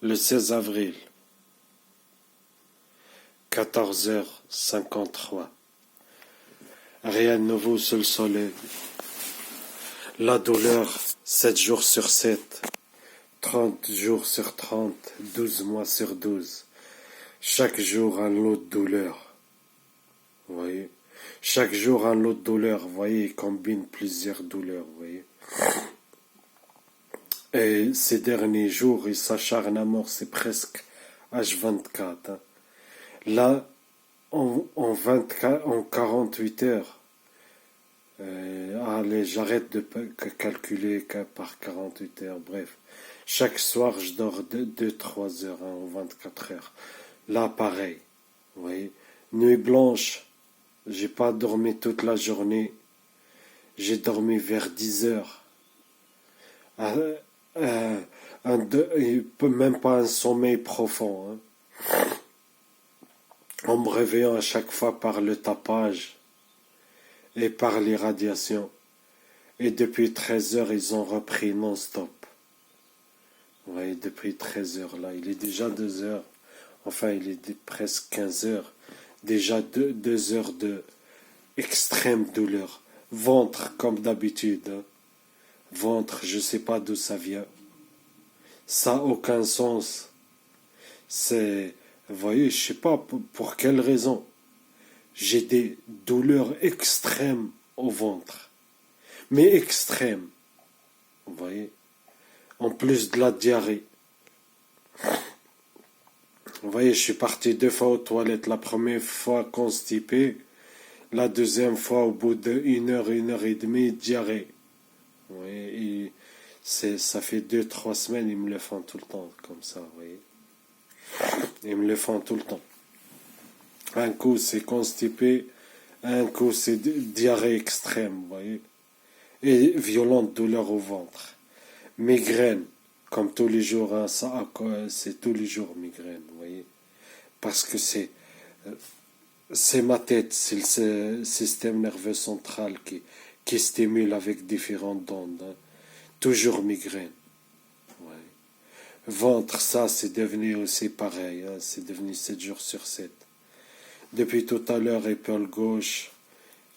Le 16 avril, 14h53. Rien de nouveau sous le soleil. La douleur, 7 jours sur 7, 30 jours sur 30, 12 mois sur 12. Chaque jour un lot de douleur. Vous voyez? Chaque jour un lot de douleur. Vous voyez, il combine plusieurs douleurs. Vous voyez? Et ces derniers jours, il s'acharne à mort. C'est presque H24. Hein. Là, en 48 heures, allez, j'arrête de calculer par 48 heures. Bref, chaque soir, je dors 2-3 heures en 24 heures. Là, pareil. Vous voyez, nuit blanche, j'ai pas dormi toute la journée. J'ai dormi vers 10 heures. Même pas un sommeil profond. Hein. En me réveillant à chaque fois par le tapage et par l'irradiation. Et depuis 13 heures, ils ont repris non-stop. Vous voyez, depuis 13 heures là, il est déjà 2 heures. Enfin, il est presque 15 heures. Déjà 2 heures de extrême douleur. Ventre, comme d'habitude. Hein. Ventre, je sais pas d'où ça vient. Ça n'a aucun sens. C'est, vous voyez, je sais pas pour quelle raison. J'ai des douleurs extrêmes au ventre. Mais extrêmes. Vous voyez. En plus de la diarrhée. Vous voyez, je suis parti 2 fois aux toilettes. La première fois constipé. La deuxième fois, au bout d'1 heure, 1 heure et demie, diarrhée. Vous voyez, ça fait 2-3 semaines, ils me le font tout le temps, comme ça, vous voyez. Ils me le font tout le temps. Un coup, c'est constipé. Un coup, c'est diarrhée extrême, vous voyez. Et violente douleur au ventre. Migraine, comme tous les jours, hein, c'est tous les jours migraine, vous voyez. Parce que c'est ma tête, c'est le système nerveux central qui stimule avec différentes ondes. Hein. Toujours migraine. Ouais. Ventre, ça, c'est devenu aussi pareil. Hein. C'est devenu 7 jours sur 7. Depuis tout à l'heure, épaule gauche.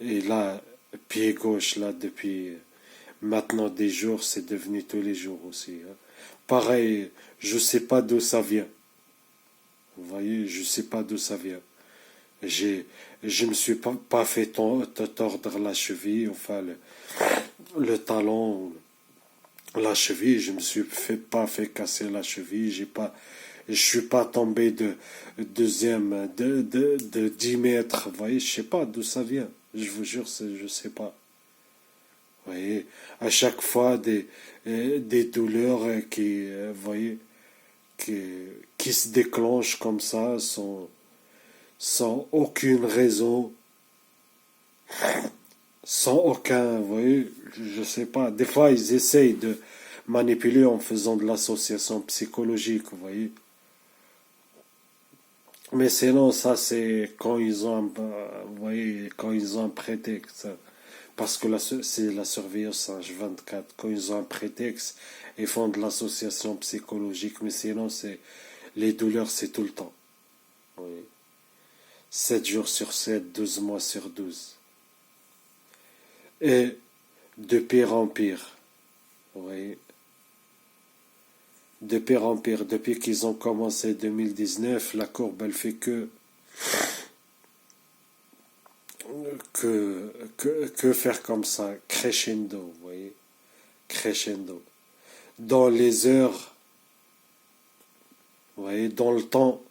Et là, pied gauche, là, depuis maintenant des jours, c'est devenu tous les jours aussi. Hein. Pareil, je sais pas d'où ça vient. Vous voyez, je sais pas d'où ça vient. Je me suis pas fait tordre la cheville, enfin le talon, la cheville, je me suis pas fait casser la cheville, je suis pas tombé de 10 mètres, vous voyez, je sais pas d'où ça vient, je vous jure, je sais pas. Vous voyez, à chaque fois des douleurs vous voyez, qui se déclenchent comme ça, sans aucune raison, sans aucun, vous voyez, je sais pas. Des fois, ils essayent de manipuler en faisant de l'association psychologique, vous voyez. Mais sinon, ça, c'est quand ils ont, vous voyez, quand ils ont un prétexte. Parce que c'est la surveillance H24. Quand ils ont un prétexte, ils font de l'association psychologique. Mais sinon, les douleurs, c'est tout le temps. Oui. 7 jours sur 7, 12 mois sur 12. Et de pire en pire. Oui. De pire en pire. Depuis qu'ils ont commencé 2019, la courbe, elle fait que faire comme ça. Crescendo, vous voyez. Crescendo. Dans les heures, vous voyez, dans le temps.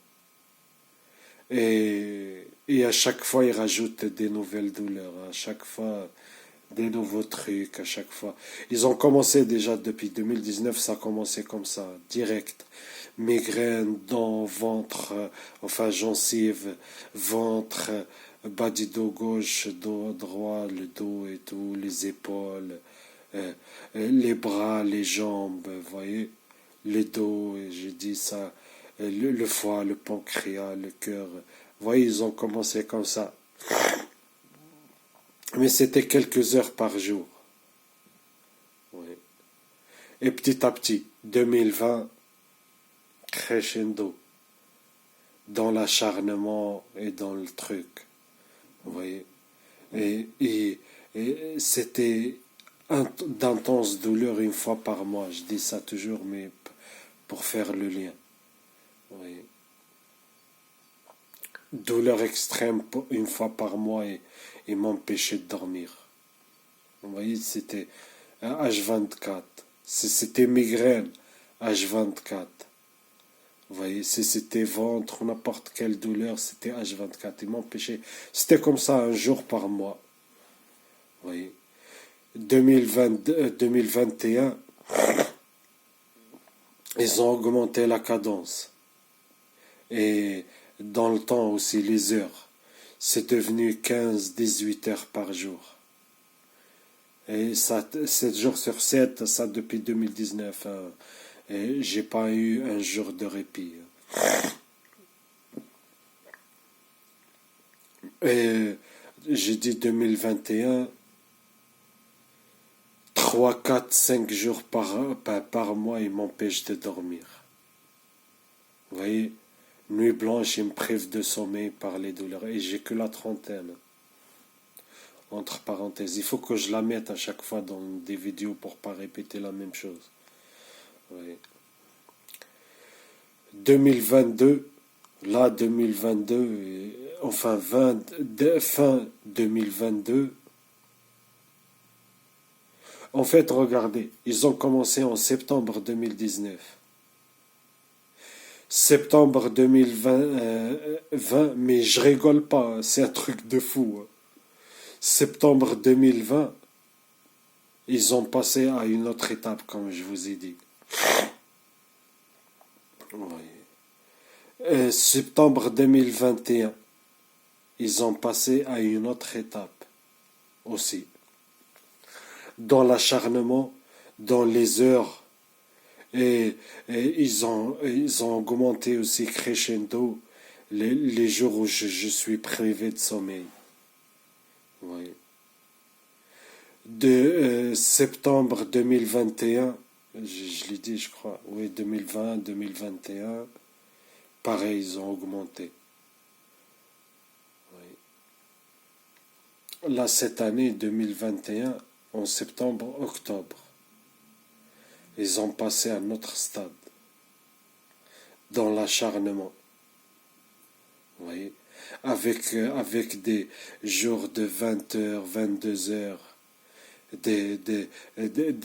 Et à chaque fois, ils rajoutent des nouvelles douleurs. À chaque fois, des nouveaux trucs. À chaque fois. Ils ont commencé déjà depuis 2019, ça a commencé comme ça, direct. Migraine, dents, ventre, enfin gencive, ventre, bas du dos gauche, dos droit, le dos et tout, les épaules, les bras, les jambes, vous voyez, le dos, j'ai dit ça, le foie, le pancréas, le cœur. Vous voyez, ils ont commencé comme ça. Mais c'était quelques heures par jour. Oui. Et petit à petit, 2020, crescendo dans l'acharnement et dans le truc. Vous voyez? Et c'était d'intenses douleurs une fois par mois. Je dis ça toujours, mais pour faire le lien. Vous voyez? Douleur extrême une fois par mois et m'empêcher de dormir. Vous voyez, c'était H24. C'était migraine H24. Vous voyez, si c'était ventre ou n'importe quelle douleur, c'était H24. Il m'empêchait. C'était comme ça un jour par mois. Vous voyez. 2021, ils ont augmenté la cadence. Et dans le temps aussi, les heures. C'est devenu 15-18 heures par jour. Et ça, 7 jours sur 7, ça depuis 2019. Hein. Et j'ai pas eu un jour de répit. Et j'ai dit 2021, 3, 4, 5 jours par mois, il m'empêche de dormir. Vous voyez, nuit blanche, il me prive de sommeil par les douleurs. Et j'ai que la trentaine. Entre parenthèses, il faut que je la mette à chaque fois dans des vidéos pour pas répéter la même chose. Oui. 2022, là 2022, enfin fin 2022. En fait, regardez, ils ont commencé en septembre 2019. Septembre 2020, mais je rigole pas, c'est un truc de fou. Septembre 2020, ils ont passé à une autre étape, comme je vous ai dit. Oui. Septembre 2021, ils ont passé à une autre étape aussi. Dans l'acharnement, dans les heures, et ils ont augmenté aussi crescendo les jours où je suis privé de sommeil. Oui. De septembre 2021, je l'ai dit, je crois, oui, 2020, 2021, pareil, ils ont augmenté. Oui. Là, cette année, 2021, en septembre, octobre, ils ont passé à un autre stade, dans l'acharnement. Vous voyez, avec des jours de 20 heures, 22 heures, des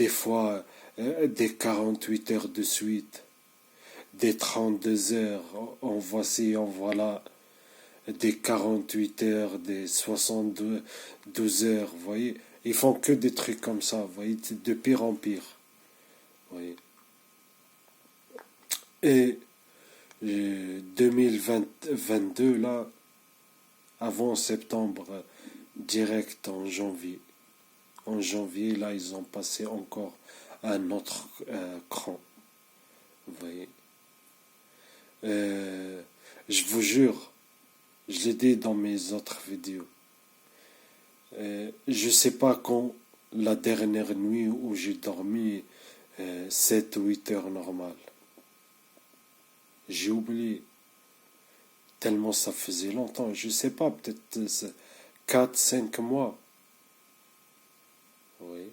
fois des 48 heures de suite, des 32 heures, en voici, en voilà, des 48 heures, des 72 heures, vous voyez. Ils font que des trucs comme ça, vous voyez, de pire en pire. Vous voyez. Et 2022, là, avant septembre, direct en janvier. En janvier, là, ils ont passé encore un autre cran. Vous voyez. Je vous jure, je l'ai dit dans mes autres vidéos. Je sais pas quand la dernière nuit où j'ai dormi 7 ou 8 heures normales. J'ai oublié. Tellement ça faisait longtemps. Je sais pas, peut-être 4, 5 mois. Oui.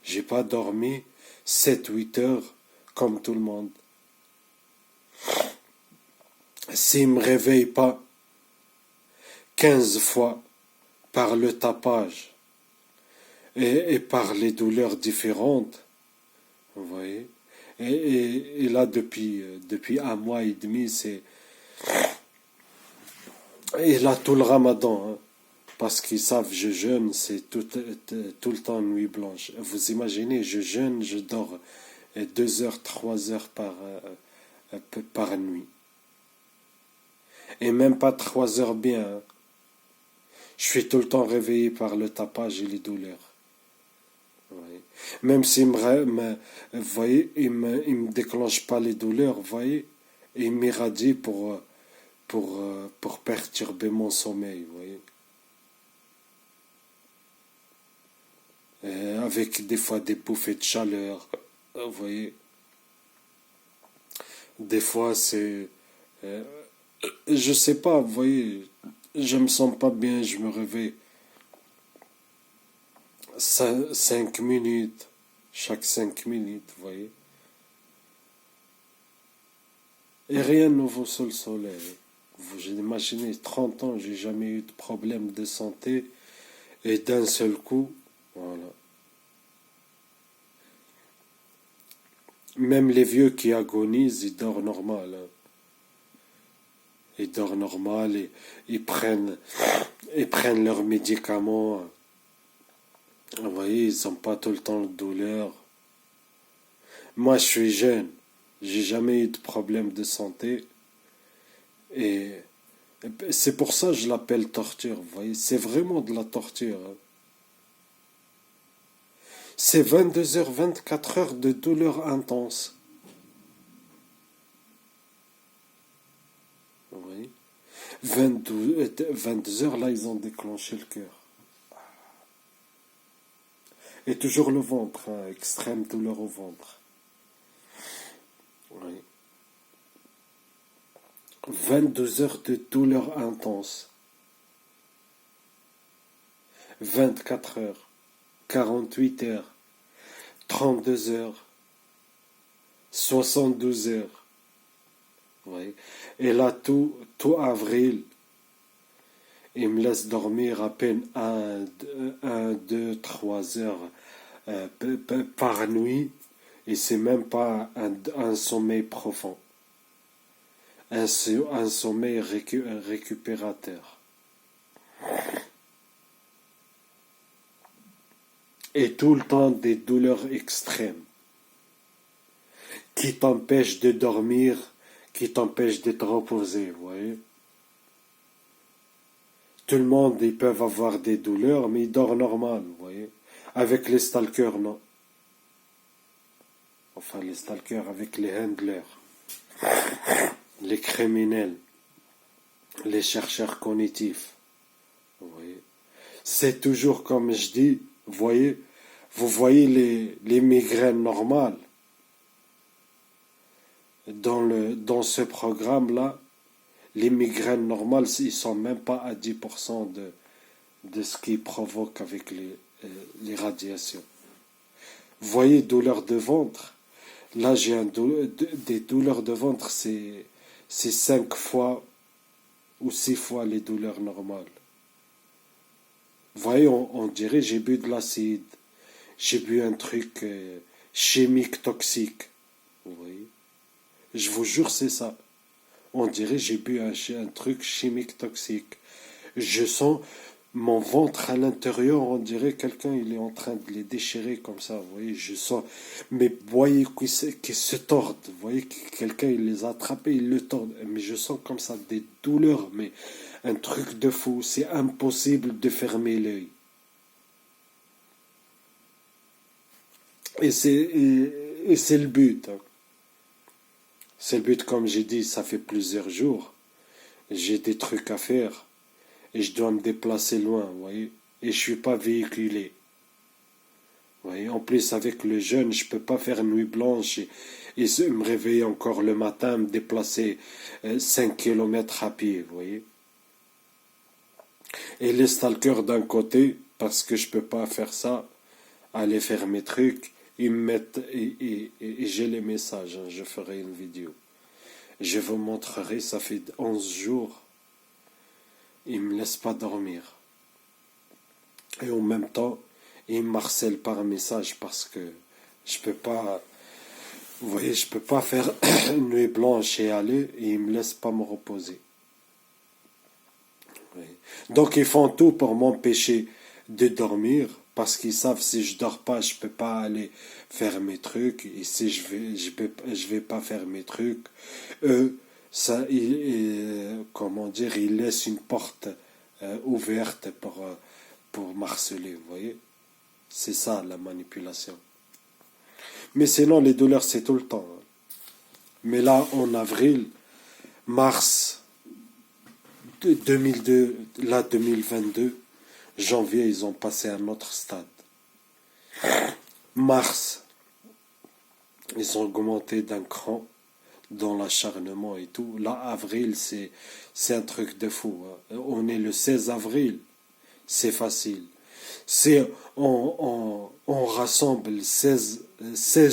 J'ai pas dormi 7, 8 heures comme tout le monde. S'il me réveille pas 15 fois par le tapage et par les douleurs différentes, vous voyez, et là depuis un mois et demi, c'est et là tout le ramadan, hein, parce qu'ils savent je jeûne, c'est tout le temps nuit blanche. Vous imaginez, je jeûne, je dors 2 heures, 3 heures par nuit. Et même pas 3 heures bien. Hein. Je suis tout le temps réveillé par le tapage et les douleurs. Oui. Même s'il vous voyez, il me déclenche pas les douleurs, vous voyez, et il m'irradie pour perturber mon sommeil, vous voyez. Avec des fois des bouffées de chaleur, vous voyez. Des fois, euh, je sais pas, vous voyez, je me sens pas bien, je me réveille 5 minutes, chaque 5 minutes, vous voyez. Et rien ne vaut sous le soleil. Vous imaginez, 30 ans, j'ai jamais eu de problème de santé, et d'un seul coup, voilà. Même les vieux qui agonisent, ils dorment normal, hein. Ils dorment normal et ils prennent leurs médicaments. Vous voyez, ils n'ont pas tout le temps de douleur. Moi, je suis jeune. J'ai jamais eu de problème de santé. Et c'est pour ça que je l'appelle torture. Vous voyez, c'est vraiment de la torture, hein. C'est 22 heures, 24 heures de douleur intense. Vous voyez, 22 heures, là, ils ont déclenché le cœur. Et toujours le ventre, hein, extrême douleur au ventre. Oui. 22 heures de douleur intense. 24 heures. 48 heures. 32 heures. 72 heures. Oui. Et là, tout avril, il me laisse dormir à peine 2, 3 heures par nuit. Et c'est même pas un sommeil profond. Un sommeil récupérateur. Et tout le temps des douleurs extrêmes qui t'empêchent de dormir, qui t'empêchent de te reposer, vous voyez. Tout le monde, ils peuvent avoir des douleurs, mais ils dorment normal, vous voyez. Avec les stalkers, non. Enfin, les stalkers avec les handlers, les criminels, les chercheurs cognitifs, vous voyez. C'est toujours comme je dis, vous voyez les migraines normales dans ce programme-là, les migraines normales, ils sont même pas à 10% de ce qui provoque avec les radiations. Vous voyez, douleur de ventre, là j'ai des douleurs de ventre, c'est 5 fois ou 6 fois les douleurs normales. Vous voyez, on dirait j'ai bu de l'acide, j'ai bu un truc chimique toxique. Vous voyez, je vous jure, c'est ça. On dirait j'ai bu un truc chimique toxique. Je sens mon ventre à l'intérieur, on dirait quelqu'un il est en train de les déchirer comme ça. Vous voyez, je sens mes voyez qui se tordent. Vous voyez que quelqu'un il les a attrapés, il le tord. Mais je sens comme ça des douleurs, mais un truc de fou. C'est impossible de fermer l'œil. Et c'est le but, hein. C'est le but, comme j'ai dit, ça fait plusieurs jours. J'ai des trucs à faire et je dois me déplacer loin, vous voyez. Et je suis pas véhiculé. Vous voyez. En plus, avec le jeûne, je peux pas faire nuit blanche et me réveiller encore le matin, me déplacer 5 km à pied, vous voyez. Et les stalkers d'un côté, parce que je peux pas faire ça, aller faire mes trucs, ils me mettent et j'ai les messages, hein, je ferai une vidéo. Je vous montrerai, ça fait 11 jours, ils me laissent pas dormir. Et en même temps, ils me harcèlent par message parce que je peux pas, vous voyez, je peux pas faire une nuit blanche et aller et ils me laissent pas me reposer. Oui. Donc ils font tout pour m'empêcher de dormir parce qu'ils savent si je dors pas, je peux pas aller faire mes trucs et si je vais pas faire mes trucs, eux, ça, comment dire, ils laissent une porte ouverte pour m'harceler, vous voyez. C'est ça la manipulation. Mais sinon, les douleurs, c'est tout le temps, hein. Mais là, en avril, mars 2002, là 2022, janvier, ils ont passé à un autre stade. Mars, ils ont augmenté d'un cran. dans l'acharnement et tout. Là, avril, c'est un truc de fou, hein. On est le 16 avril, c'est facile. C'est, on rassemble 16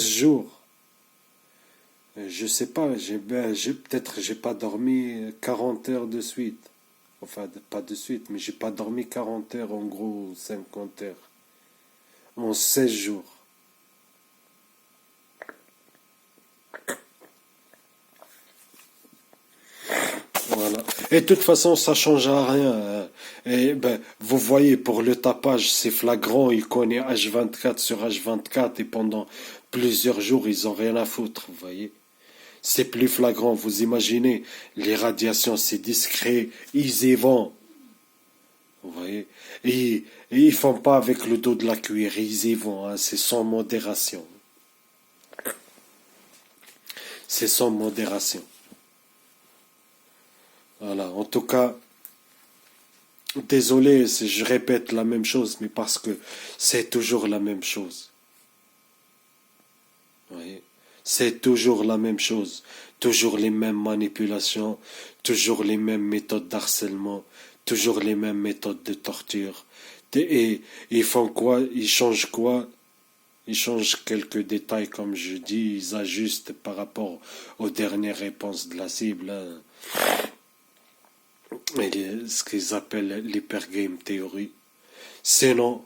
jours. Je sais pas, peut-être j'ai pas dormi 40 heures de suite. Enfin, pas de suite, mais j'ai pas dormi 40 heures, en gros 50 heures. En 16 jours. Voilà. Et de toute façon, ça change à rien, hein. Et ben, vous voyez, pour le tapage, c'est flagrant. Il connaît H24 sur H24 et pendant plusieurs jours, ils ont rien à foutre, vous voyez. C'est plus flagrant. Vous imaginez, les radiations, c'est discret. Ils y vont, vous voyez. Et ils font pas avec le dos de la cuillère. Ils y vont, hein. C'est sans modération. C'est sans modération. Voilà. En tout cas, désolé si je répète la même chose, mais parce que c'est toujours la même chose. Vous voyez. C'est toujours la même chose. Toujours les mêmes manipulations, toujours les mêmes méthodes d'harcèlement, toujours les mêmes méthodes de torture. Et ils font quoi? Ils changent quoi? Ils changent quelques détails, comme je dis, ils ajustent par rapport aux dernières réponses de la cible, hein. Et ce qu'ils appellent l'hypergame theory. Sinon,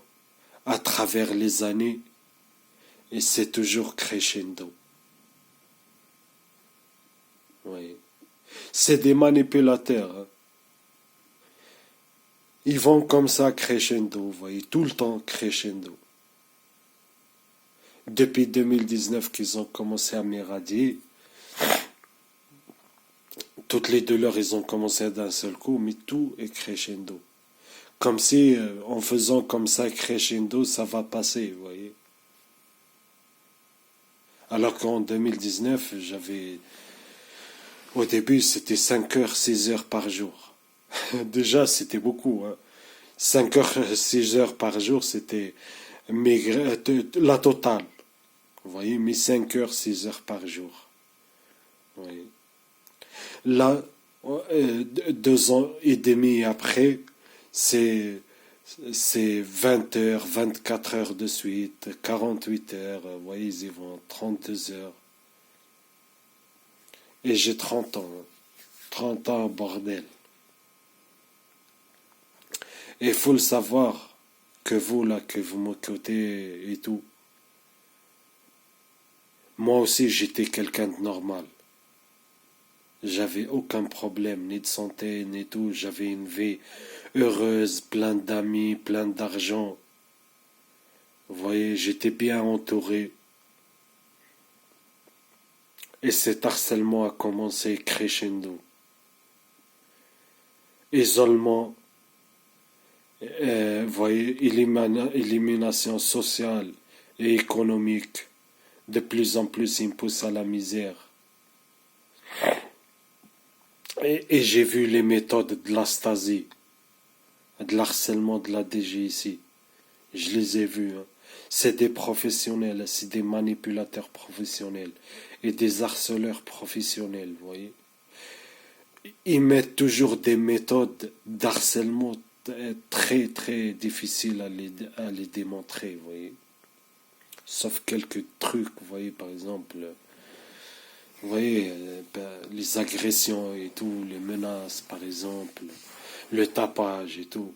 à travers les années, et c'est toujours crescendo. Oui. C'est des manipulateurs, hein. Ils vont comme ça crescendo, vous voyez, tout le temps crescendo. Depuis 2019 qu'ils ont commencé à m'éradier, toutes les douleurs, ils ont commencé d'un seul coup, mais tout est crescendo. Comme si, en faisant comme ça crescendo, ça va passer, vous voyez. Alors qu'en 2019, au début, c'était 5 heures, 6 heures par jour. Déjà, c'était beaucoup, hein. 5 heures, 6 heures par jour, c'était la totale. Vous voyez, mais 5 heures, 6 heures par jour. Vous voyez. Là, 2 ans et demi après, c'est c'est 20 heures, 24 heures de suite, 48 heures, vous voyez, ils y vont 32 heures. Et j'ai 30 ans, hein. 30 ans, bordel. Et il faut le savoir, que vous, là, que vous m'écoutez et tout, moi aussi, j'étais quelqu'un de normal. J'avais aucun problème, ni de santé, ni tout. J'avais une vie heureuse, plein d'amis, plein d'argent. Vous voyez, j'étais bien entouré. Et cet harcèlement a commencé crescendo. Isolement, vous voyez, élimination sociale et économique. De plus en plus, il me pousse à la misère. Et j'ai vu les méthodes de la Stasi, de l'harcèlement de la DGIC. Je les ai vus, hein. C'est des professionnels, c'est des manipulateurs professionnels et des harceleurs professionnels, vous voyez. Ils mettent toujours des méthodes d'harcèlement très très difficiles à les démontrer, vous voyez. Sauf quelques trucs, vous voyez, par exemple, vous voyez, les agressions et tout, les menaces, par exemple, le tapage et tout.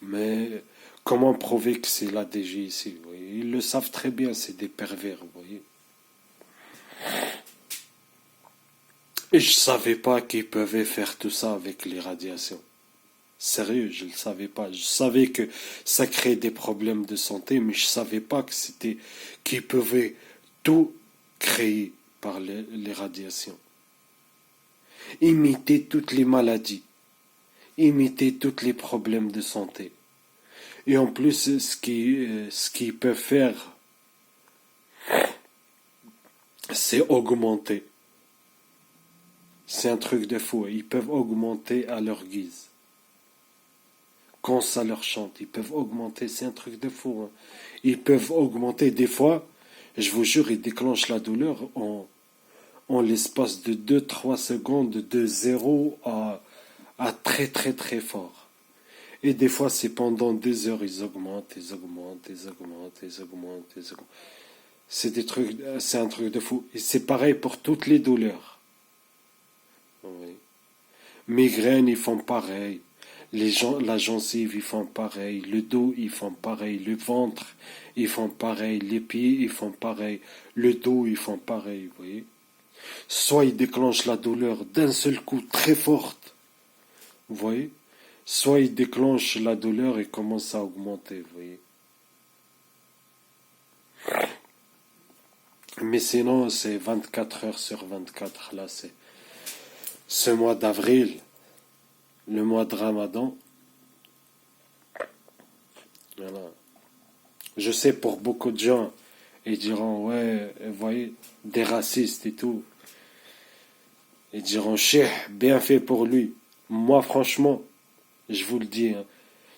Mais comment prouver que c'est la DG ici, vous voyez? Ils le savent très bien, c'est des pervers, vous voyez. Et je savais pas qu'ils pouvaient faire tout ça avec les radiations. Sérieux, je ne le savais pas. Je savais que ça créait des problèmes de santé, mais je savais pas que c'était qu'ils pouvaient tout créer par les radiations. Imiter toutes les maladies, imiter tous les problèmes de santé. Et en plus, ce qu'ils peuvent faire, c'est augmenter. C'est un truc de fou. Ils peuvent augmenter à leur guise. Quand ça leur chante, ils peuvent augmenter. C'est un truc de fou, hein. Ils peuvent augmenter des fois. Je vous jure, ils déclenchent la douleur en l'espace de 2-3 secondes de zéro à très très très fort. Et des fois, c'est pendant des heures, ils augmentent, ils augmentent, ils augmentent, ils augmentent, ils augmentent. C'est un truc de fou. Et c'est pareil pour toutes les douleurs. Oui. Migraine, ils font pareil. La gencive, ils font pareil. Le dos, ils font pareil. Le ventre, ils font pareil. Les pieds, ils font pareil. Le dos, ils font pareil. Vous voyez. Soit ils déclenchent la douleur d'un seul coup très forte. Vous voyez. Soit ils déclenchent la douleur et commencent à augmenter. Vous voyez. Mais sinon, c'est 24 heures sur 24. Là, c'est ce mois d'avril, le mois de Ramadan. Voilà. Je sais pour beaucoup de gens, ils diront, ouais, vous voyez, des racistes et tout. Ils diront, Cheikh, bien fait pour lui. Moi, franchement, je vous le dis, hein,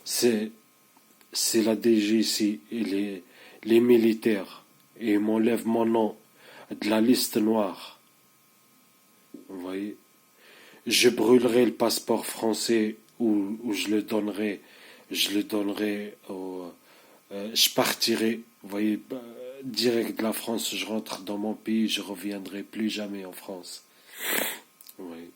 c'est, c'est la DGC et les militaires. Et ils m'enlèvent mon nom de la liste noire. Vous voyez, je brûlerai le passeport français ou je le donnerai je partirai, vous voyez, direct de la France, je rentre dans mon pays, je reviendrai plus jamais en France. Oui.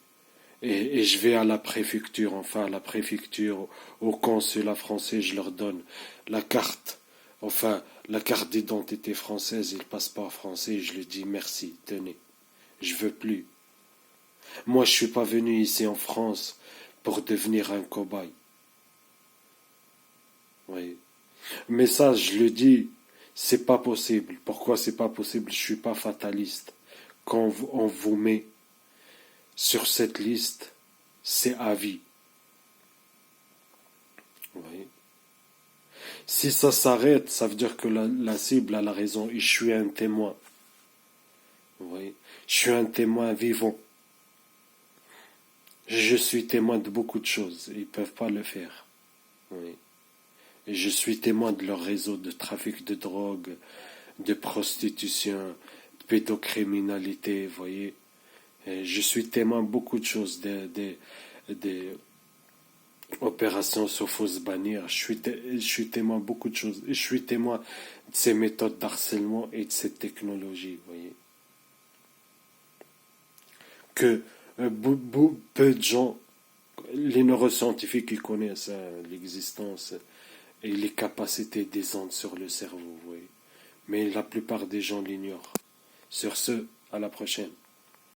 Et je vais à la préfecture, enfin à la préfecture, au consulat français, je leur donne la carte, enfin la carte d'identité française et le passeport français, et je leur dis merci, tenez, je veux plus. Moi, je suis pas venu ici en France pour devenir un cobaye. Oui. Mais ça, je le dis, c'est pas possible. Pourquoi c'est pas possible? Je suis pas fataliste. Quand on vous met sur cette liste, c'est à vie. Oui. Si ça s'arrête, ça veut dire que la cible a la raison et je suis un témoin. Oui. Je suis un témoin vivant. Je suis témoin de beaucoup de choses. Ils ne peuvent pas le faire. Oui. Et je suis témoin de leur réseau de trafic de drogue, de prostitution, de pédocriminalité, vous voyez. Et je suis témoin de beaucoup de choses, des opérations sur fausse bannière. Je suis témoin de beaucoup de choses. Et je suis témoin de ces méthodes d'harcèlement et de cette technologie, vous voyez. Que peu de gens, les neuroscientifiques, ils connaissent l'existence et les capacités des ondes sur le cerveau, vous voyez. Mais la plupart des gens l'ignorent. Sur ce, à la prochaine.